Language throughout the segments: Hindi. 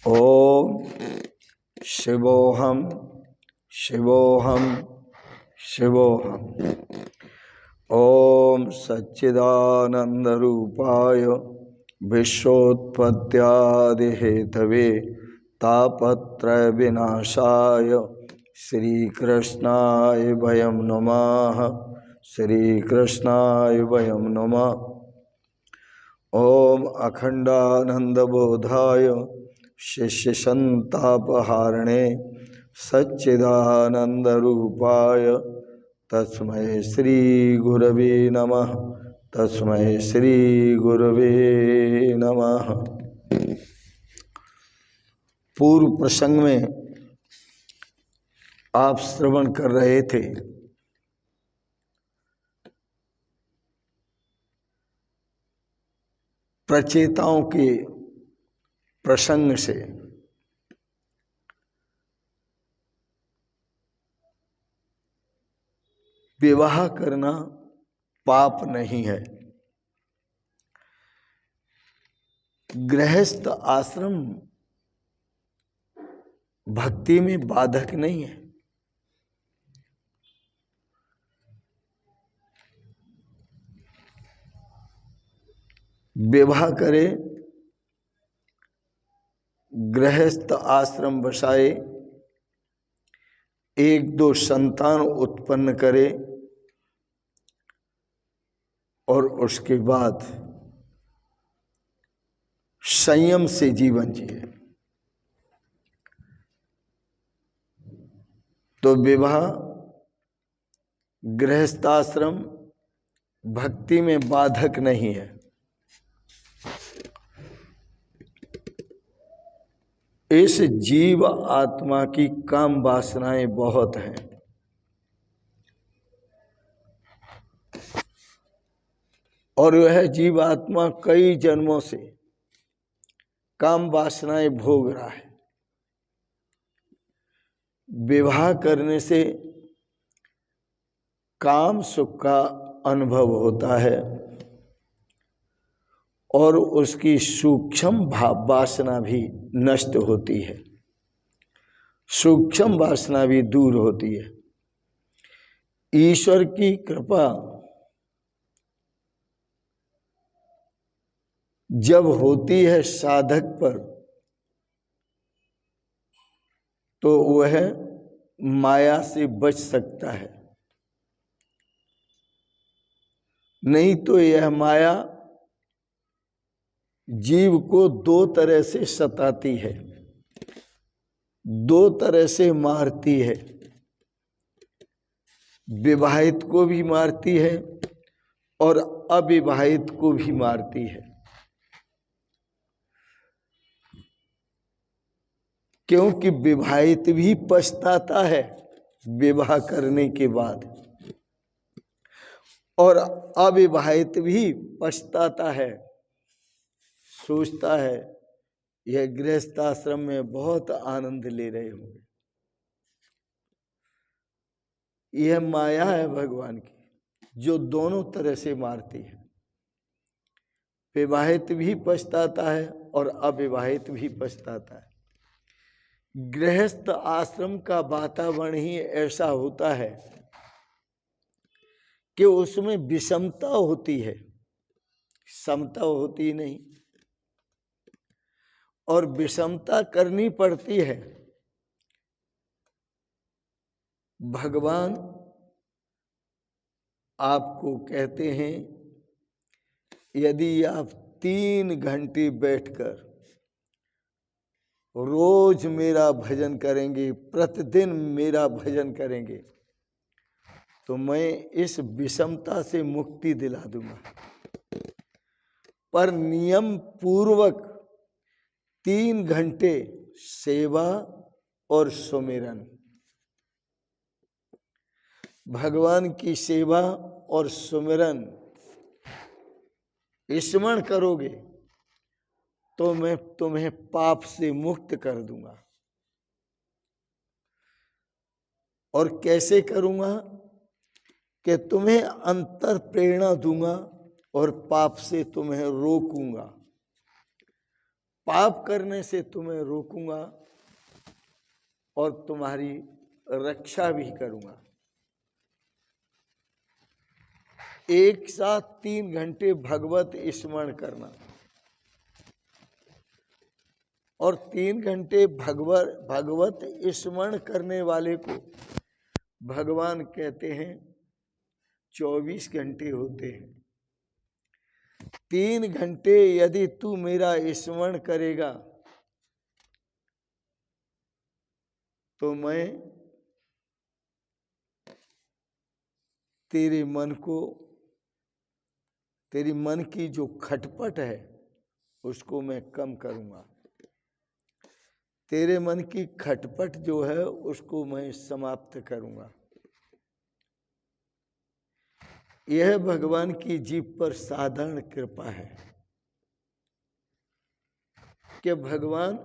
ओम शिवोहम शिवोहम शिवोहम। ओम सच्चिदानंद रूपाय विश्वोत्पत्त्यादि हेतवे तापत्रय विनाशाय श्रीकृष्णाय वयं नमः। श्रीकृष्णाय वयं नमः। ओम अखंडानंद बोधाय शिष्य संतापहारिणे सच्चिदानंद रूपाय तस्मै श्री गुरवे नमः। तस्मै श्री गुरवे नमः। पूर्व प्रसंग में आप श्रवण कर रहे थे प्रचेताओं के प्रसंग से। विवाह करना पाप नहीं है। गृहस्थ आश्रम भक्ति में बाधक नहीं है। विवाह करे, गृहस्थ आश्रम बसाए, एक दो संतान उत्पन्न करे और उसके बाद संयम से जीवन जिए, तो विवाह गृहस्थाश्रम भक्ति में बाधक नहीं है। इस जीव आत्मा की काम वासनाएं बहुत हैं। और वह जीव आत्मा कई जन्मों से काम वासनाएं भोग रहा है। विवाह करने से काम सुख का अनुभव होता है और उसकी सूक्ष्म भाव वासना भी नष्ट होती है, सूक्ष्म वासना भी दूर होती है। ईश्वर की कृपा जब होती है साधक पर, तो वह माया से बच सकता है। नहीं तो यह माया जीव को दो तरह से सताती है, दो तरह से मारती है। विवाहित को भी मारती है और अविवाहित को भी मारती है। क्योंकि विवाहित भी पछताता है विवाह करने के बाद, और अविवाहित भी पछताता है, सोचता है यह गृहस्थ आश्रम में बहुत आनंद ले रहे होंगे। यह माया है भगवान की जो दोनों तरह से मारती है। विवाहित भी पछताता है और अविवाहित भी पछताता है। गृहस्थ आश्रम का वातावरण ही ऐसा होता है कि उसमें विषमता होती है, समता होती नहीं, और विषमता करनी पड़ती है। भगवान आपको कहते हैं, यदि आप 3 घंटे बैठकर रोज मेरा भजन करेंगे, प्रतिदिन मेरा भजन करेंगे, तो मैं इस विषमता से मुक्ति दिला दूंगा। पर नियम पूर्वक 3 घंटे सेवा और सुमिरन, भगवान की सेवा और सुमिरन स्मरण करोगे तो मैं तुम्हें पाप से मुक्त कर दूंगा। और कैसे करूंगा कि तुम्हें अंतर प्रेरणा दूंगा और पाप से तुम्हें रोकूंगा। पाप करने से तुम्हें रोकूंगा और तुम्हारी रक्षा भी करूंगा। एक साथ 3 घंटे भगवत स्मरण करना, और 3 घंटे भगवत स्मरण करने वाले को भगवान कहते हैं 24 घंटे होते हैं। 3 घंटे यदि तू मेरा स्मरण करेगा तो मैं तेरे मन को, तेरी मन की जो खटपट है उसको मैं कम करूंगा। तेरे मन की खटपट जो है उसको मैं समाप्त करूंगा। यह भगवान की जीव पर साधारण कृपा है कि भगवान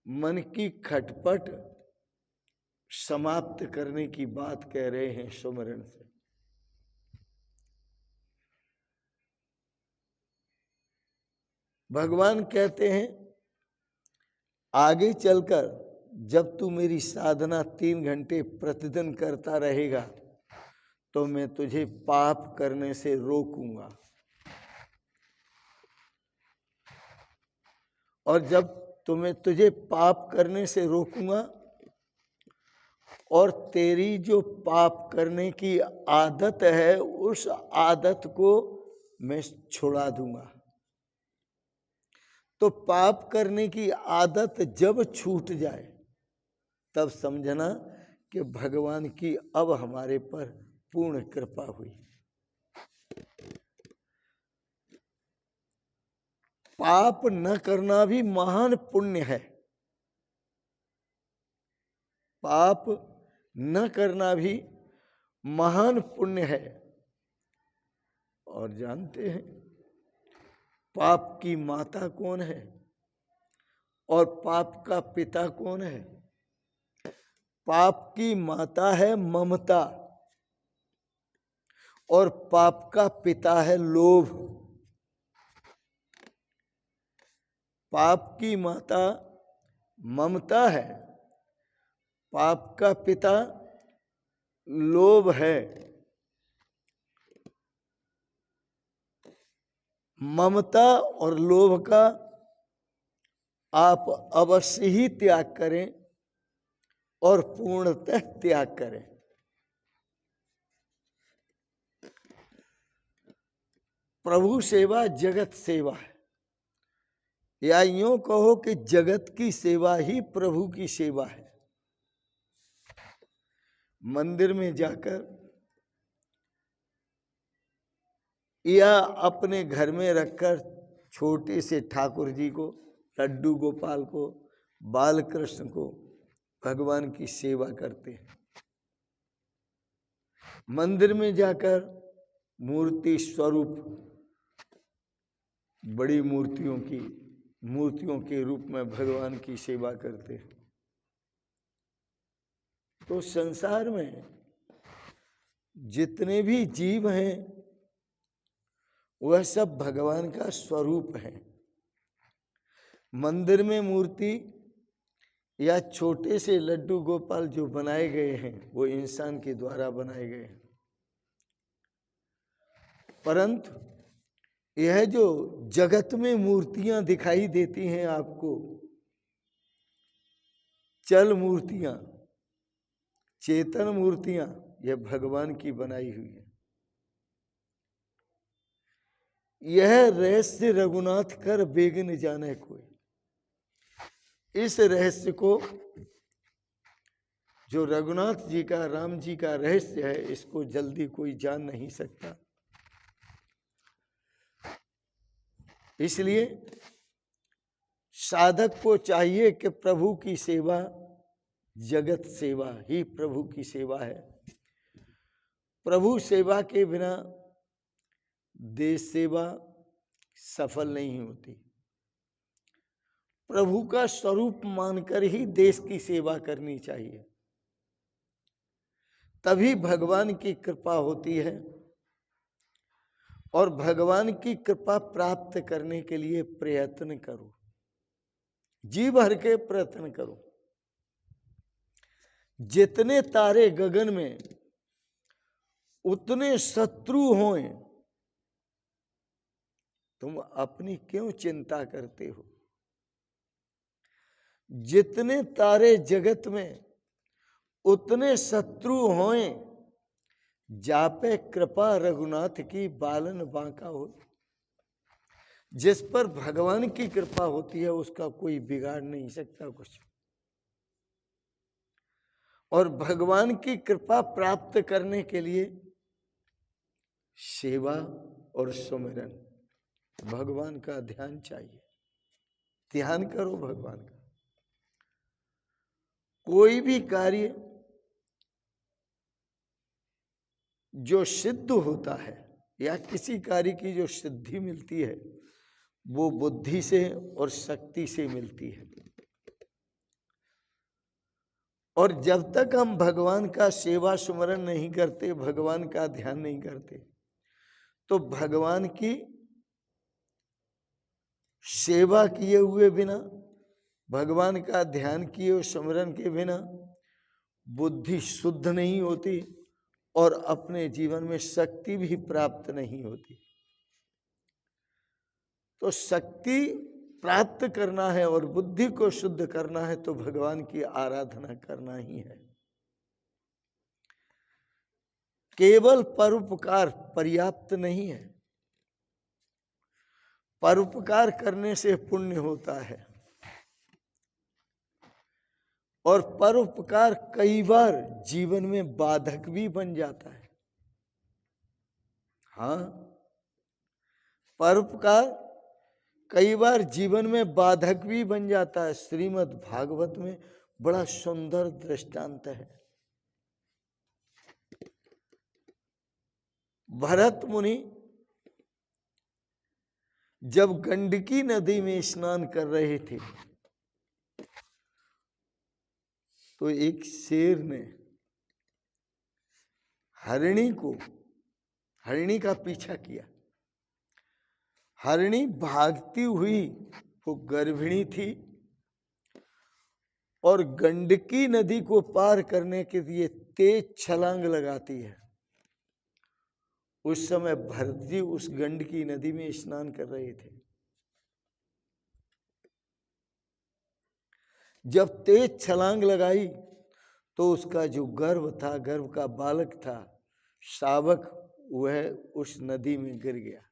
मन की खटपट समाप्त करने की बात कह रहे हैं सुमरन से। भगवान कहते हैं आगे चलकर जब तू मेरी साधना 3 घंटे प्रतिदिन करता रहेगा तो मैं तुझे पाप करने से रोकूंगा, और जब तुझे पाप करने से रोकूंगा और तेरी जो पाप करने की आदत है उस आदत को मैं छुड़ा दूंगा। तो पाप करने की आदत जब छूट जाए तब समझना कि भगवान की अब हमारे पर पूर्ण कृपा हुई। पाप न करना भी महान पुण्य है। पाप न करना भी महान पुण्य है। और जानते हैं पाप की माता कौन है और पाप का पिता कौन है? पाप की माता है ममता और पाप का पिता है लोभ। पाप की माता ममता है, पाप का पिता लोभ है। ममता और लोभ का आप अवश्य ही त्याग करें और पूर्णतः त्याग करें। प्रभु सेवा जगत सेवा है, या यूं कहो कि जगत की सेवा ही प्रभु की सेवा है। मंदिर में जाकर या अपने घर में रखकर छोटे से ठाकुर जी को, लड्डू गोपाल को, बाल कृष्ण को भगवान की सेवा करते हैं। मंदिर में जाकर मूर्ति स्वरूप बड़ी मूर्तियों के रूप में भगवान की सेवा करते हैं। तो संसार में जितने भी जीव हैं वह सब भगवान का स्वरूप है। मंदिर में मूर्ति या छोटे से लड्डू गोपाल जो बनाए गए हैं वो इंसान के द्वारा बनाए गए हैं, परंतु यह जो जगत में मूर्तियां दिखाई देती हैं आपको, चल मूर्तियां, चेतन मूर्तियां, यह भगवान की बनाई हुई है। यह रहस्य रघुनाथ कर बेगन जाने कोई। इस रहस्य को, जो रघुनाथ जी का, राम जी का रहस्य है, इसको जल्दी कोई जान नहीं सकता। इसलिए साधक को चाहिए कि प्रभु की सेवा, जगत सेवा ही प्रभु की सेवा है। प्रभु सेवा के बिना देश सेवा सफल नहीं होती। प्रभु का स्वरूप मानकर ही देश की सेवा करनी चाहिए, तभी भगवान की कृपा होती है। और भगवान की कृपा प्राप्त करने के लिए प्रयत्न करो। जी भर के प्रयत्न करो। जितने तारे गगन में उतने शत्रु हों, तुम अपनी क्यों चिंता करते हो? जितने तारे जगत में उतने शत्रु हों, जापे कृपा रघुनाथ की बालन बांका हो। जिस पर भगवान की कृपा होती है उसका कोई बिगाड़ नहीं सकता कुछ। और भगवान की कृपा प्राप्त करने के लिए सेवा और सुमिरन, भगवान का ध्यान चाहिए। ध्यान करो भगवान का। कोई भी कार्य जो सिद्ध होता है या किसी कार्य की जो सिद्धि मिलती है वो बुद्धि से और शक्ति से मिलती है। और जब तक हम भगवान का सेवा सुमरन नहीं करते, भगवान का ध्यान नहीं करते, तो भगवान की सेवा किए हुए बिना, भगवान का ध्यान किए हुए सुमरन के बिना बुद्धि शुद्ध नहीं होती और अपने जीवन में शक्ति भी प्राप्त नहीं होती। तो शक्ति प्राप्त करना है और बुद्धि को शुद्ध करना है तो भगवान की आराधना करना ही है। केवल परोपकार पर्याप्त नहीं है। परोपकार करने से पुण्य होता है और परोपकार कई बार जीवन में बाधक भी बन जाता है। हाँ, परोपकार कई बार जीवन में बाधक भी बन जाता है। श्रीमद् भागवत में बड़ा सुंदर दृष्टांत है। भरत मुनि जब गंडकी नदी में स्नान कर रहे थे तो एक शेर ने हरिणी का पीछा किया। हरिणी भागती हुई, वो गर्भिणी थी और गंडकी नदी को पार करने के लिए तेज छलांग लगाती है। उस समय भरत जी उस गंडकी नदी में स्नान कर रहे थे। जब तेज छलांग लगाई तो उसका जो गर्भ था, गर्भ का बालक था, शावक, वह उस नदी में गिर गया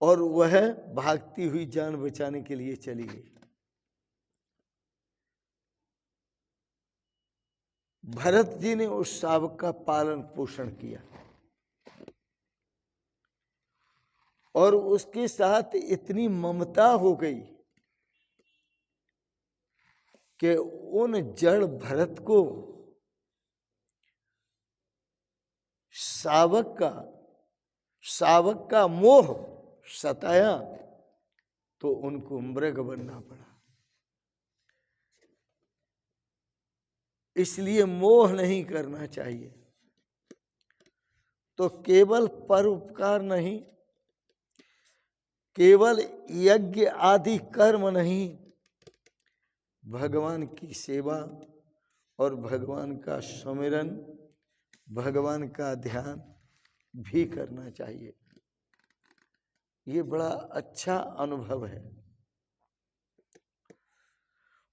और वह भागती हुई जान बचाने के लिए चली गई। भरत जी ने उस शावक का पालन पोषण किया और उसके साथ इतनी ममता हो गई कि उन जड़ भरत को शावक का मोह सताया तो उनको मृग बनना पड़ा। इसलिए मोह नहीं करना चाहिए। तो केवल परोपकार नहीं, केवल यज्ञ आदि कर्म नहीं, भगवान की सेवा और भगवान का सुमिरन, भगवान का ध्यान भी करना चाहिए। ये बड़ा अच्छा अनुभव है।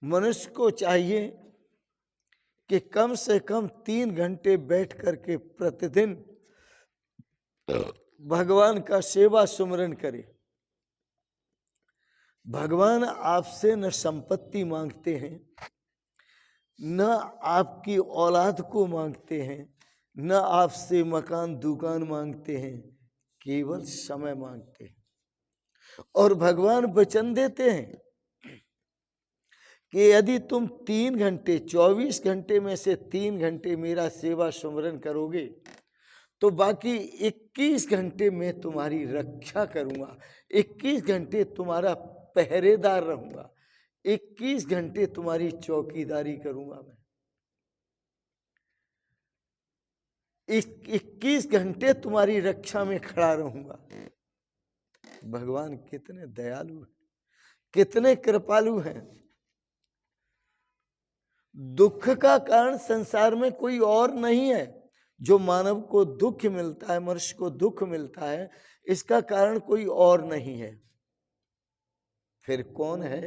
मनुष्य को चाहिए कि कम से कम 3 घंटे बैठ करके प्रतिदिन भगवान का सेवा सुमरन करे। भगवान आपसे न संपत्ति मांगते हैं, न आपकी औलाद को मांगते हैं, न आपसे मकान दुकान मांगते हैं, केवल समय मांगते हैं। और भगवान वचन देते हैं कि यदि तुम 3 घंटे, 24 घंटे में से 3 घंटे मेरा सेवा सुमरन करोगे तो बाकी 21 घंटे मैं तुम्हारी रक्षा करूंगा, 21 घंटे तुम्हारा पहरेदार रहूंगा, 21 घंटे तुम्हारी चौकीदारी करूंगा मैं। 21 घंटे तुम्हारी रक्षा में खड़ा रहूंगा। भगवान कितने दयालु हैं, कितने कृपालु हैं। दुख का कारण संसार में कोई और नहीं है। जो मानव को दुख मिलता है, मनुष्य को दुख मिलता है, इसका कारण कोई और नहीं है। फिर कौन है?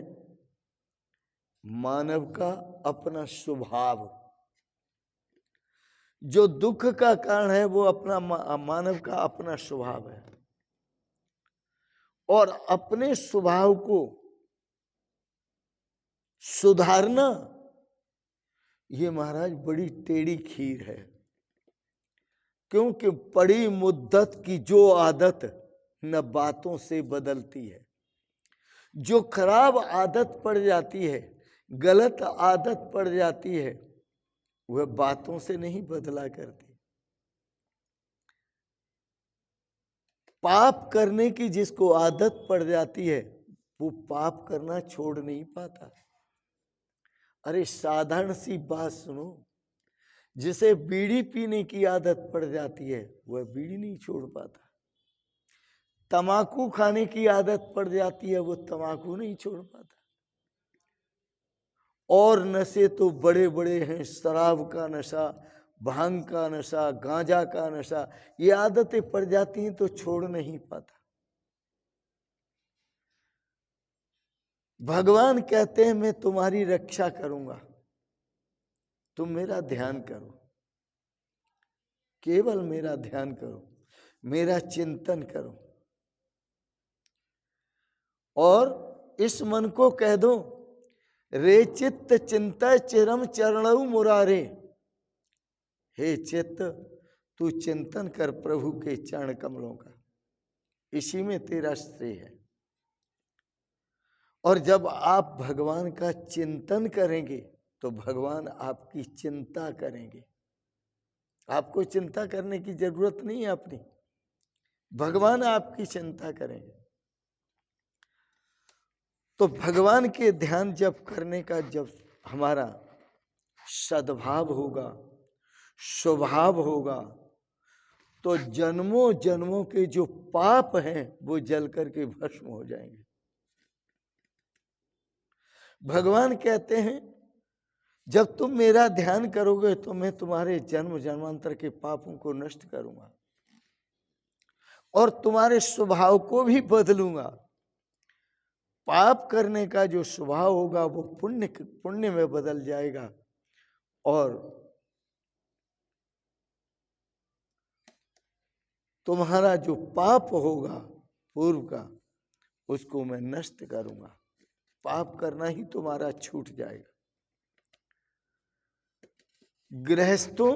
मानव का अपना स्वभाव। जो दुख का कारण है वो अपना मानव का अपना स्वभाव है। और अपने स्वभाव को सुधारना ये महाराज बड़ी टेढ़ी खीर है। क्योंकि बड़ी मुद्दत की जो आदत न बातों से बदलती है। जो खराब आदत पड़ जाती है, गलत आदत पड़ जाती है, वह बातों से नहीं बदला करती। पाप करने की जिसको आदत पड़ जाती है वो पाप करना छोड़ नहीं पाता। अरे साधारण सी बात सुनो, जिसे बीड़ी पीने की आदत पड़ जाती है वह बीड़ी नहीं छोड़ पाता। तमाकू खाने की आदत पड़ जाती है वो तमाकू नहीं छोड़ पाता। और नशे तो बड़े बड़े हैं, शराब का नशा, भांग का नशा, गांजा का नशा, ये आदतें पड़ जाती हैं तो छोड़ नहीं पाता। भगवान कहते हैं मैं तुम्हारी रक्षा करूंगा, तुम मेरा ध्यान करो, केवल मेरा ध्यान करो, मेरा चिंतन करो। और इस मन को कह दो, रे चित्त चिंता चिरम चरणऊ मुरारे। हे चित्त, तू चिंतन कर प्रभु के चरण कमलों का, इसी में तेरा श्रेय है। और जब आप भगवान का चिंतन करेंगे तो भगवान आपकी चिंता करेंगे। आपको चिंता करने की जरूरत नहीं है अपनी, भगवान आपकी चिंता करेंगे। तो भगवान के ध्यान जब करने का जब हमारा सद्भाव होगा, स्वभाव होगा, तो जन्मों जन्मों के जो पाप हैं वो जल करके भस्म हो जाएंगे। भगवान कहते हैं जब तुम मेरा ध्यान करोगे तो मैं तुम्हारे जन्म जन्मांतर के पापों को नष्ट करूंगा और तुम्हारे स्वभाव को भी बदलूंगा। पाप करने का जो स्वभाव होगा वो पुण्य में बदल जाएगा और तुम्हारा जो पाप होगा पूर्व का उसको मैं नष्ट करूंगा। पाप करना ही तुम्हारा छूट जाएगा। गृहस्थों,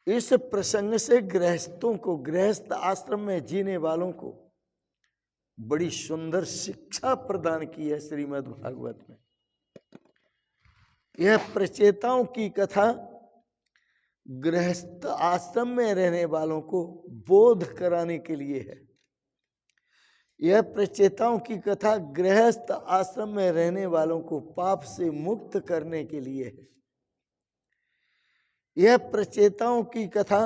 इस प्रसंग से गृहस्थों को, गृहस्थ आश्रम में जीने वालों को बड़ी सुंदर शिक्षा प्रदान की है श्रीमद् भागवत में। यह प्रचेताओं की कथा गृहस्थ आश्रम में रहने वालों को बोध कराने के लिए है। यह प्रचेताओं की कथा गृहस्थ आश्रम में रहने वालों को पाप से मुक्त करने के लिए है। यह प्रचेताओं की कथा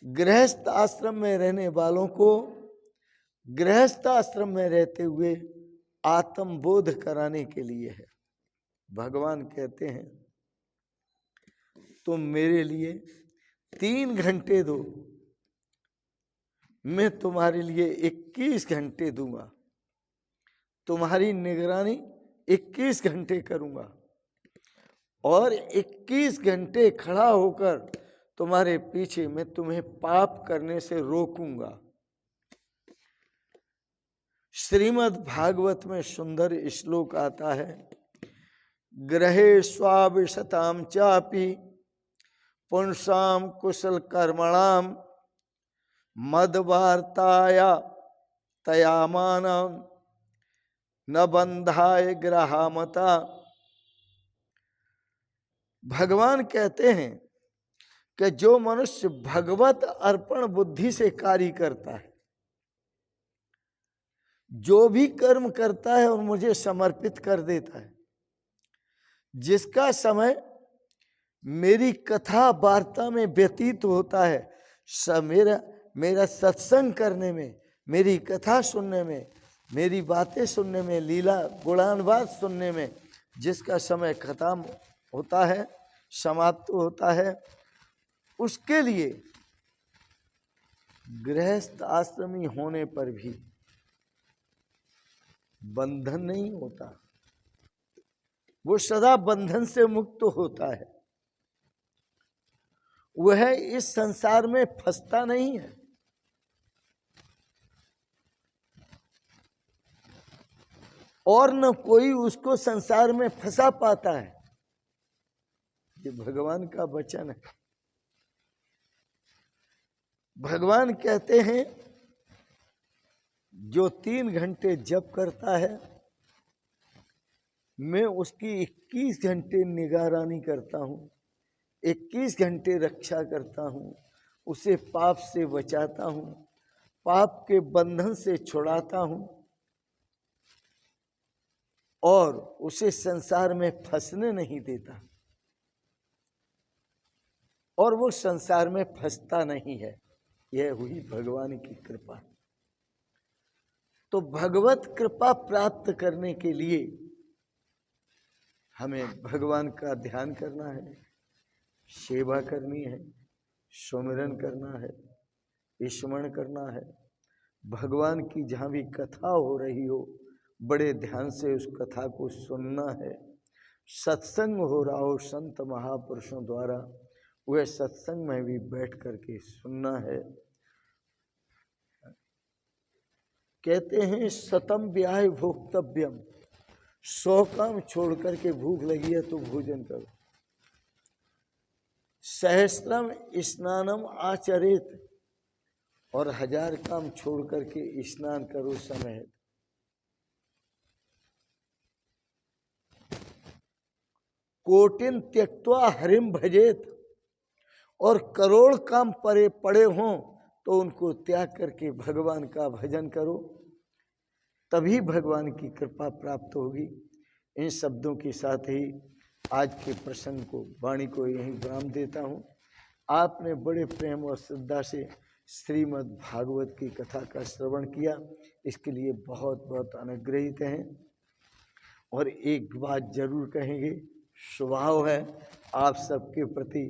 गृहस्थ आश्रम में रहने वालों को गृहस्थ आश्रम में रहते हुए आत्मबोध कराने के लिए है। भगवान कहते हैं तुम मेरे लिए 3 घंटे दो, मैं तुम्हारे लिए 21 घंटे दूंगा। तुम्हारी निगरानी 21 घंटे करूंगा और 21 घंटे खड़ा होकर तुम्हारे पीछे मैं तुम्हें पाप करने से रोकूंगा। श्रीमद् भागवत में सुंदर श्लोक आता है, ग्रहे स्वाविशताम चापि पुंसाम कुशल कर्मणाम मदवार्ताया तयामानम न बंधाय ग्रहामता। भगवान कहते हैं कि जो मनुष्य भगवत अर्पण बुद्धि से कार्य करता है, जो भी कर्म करता है और मुझे समर्पित कर देता है, जिसका समय मेरी कथा वार्ता में व्यतीत होता है, मेरा सत्संग करने में, मेरी कथा सुनने में, मेरी बातें सुनने में, लीला गुणानुवाद सुनने में जिसका समय खत्म होता है, समाप्त होता है, उसके लिए गृहस्थ आश्रमी होने पर भी बंधन नहीं होता, वो सदा बंधन से मुक्त होता है। वह इस संसार में फंसता नहीं है। और न कोई उसको संसार में फंसा पाता है। ये भगवान का वचन है। भगवान कहते हैं जो 3 घंटे जप करता है, मैं उसकी 21 घंटे निगरानी करता हूँ, 21 घंटे रक्षा करता हूँ, उसे पाप से बचाता हूँ, पाप के बंधन से छुड़ाता हूँ और उसे संसार में फंसने नहीं देता, और वो संसार में फंसता नहीं है। यह हुई भगवान की कृपा। तो भगवत कृपा प्राप्त करने के लिए हमें भगवान का ध्यान करना है, सेवा करनी है, सुमिरन करना है, स्मरण करना है। भगवान की जहाँ भी कथा हो रही हो, बड़े ध्यान से उस कथा को सुनना है। सत्संग हो रहा हो संत महापुरुषों द्वारा, वह सत्संग में भी बैठ करके सुनना है। कहते हैं सतम व्याय भोक्तव्यम, 100 काम छोड़ करके भूख लगी है तो भोजन करो। सहस्त्रम स्नानम आचरित, और 1000 काम छोड़ करके स्नान करो समय। कोटिन त्यक्त्वा हरिम भजेत, और करोड़ काम पड़े हों तो उनको त्याग करके भगवान का भजन करो, तभी भगवान की कृपा प्राप्त होगी। इन शब्दों के साथ ही आज के प्रसंग को, वाणी को यहीं विराम देता हूँ। आपने बड़े प्रेम और श्रद्धा से श्रीमद् भागवत की कथा का श्रवण किया, इसके लिए बहुत बहुत अनुग्रहित हैं। और एक बात जरूर कहेंगे, स्वभाव है आप सबके प्रति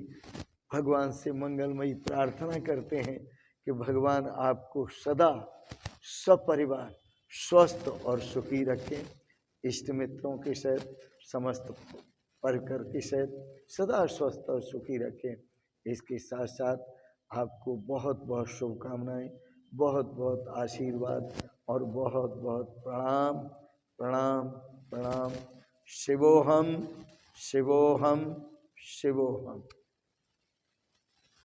भगवान से मंगलमयी प्रार्थना करते हैं कि भगवान आपको सदा सपरिवार स्वस्थ और सुखी रखें, इष्ट मित्रों के सहित, समस्त परिकर के सहित सदा स्वस्थ और सुखी रखें। इसके साथ साथ आपको बहुत बहुत शुभकामनाएं, बहुत बहुत आशीर्वाद और बहुत बहुत प्रणाम प्रणाम प्रणाम। शिवोहम शिवोहम शिवोहम।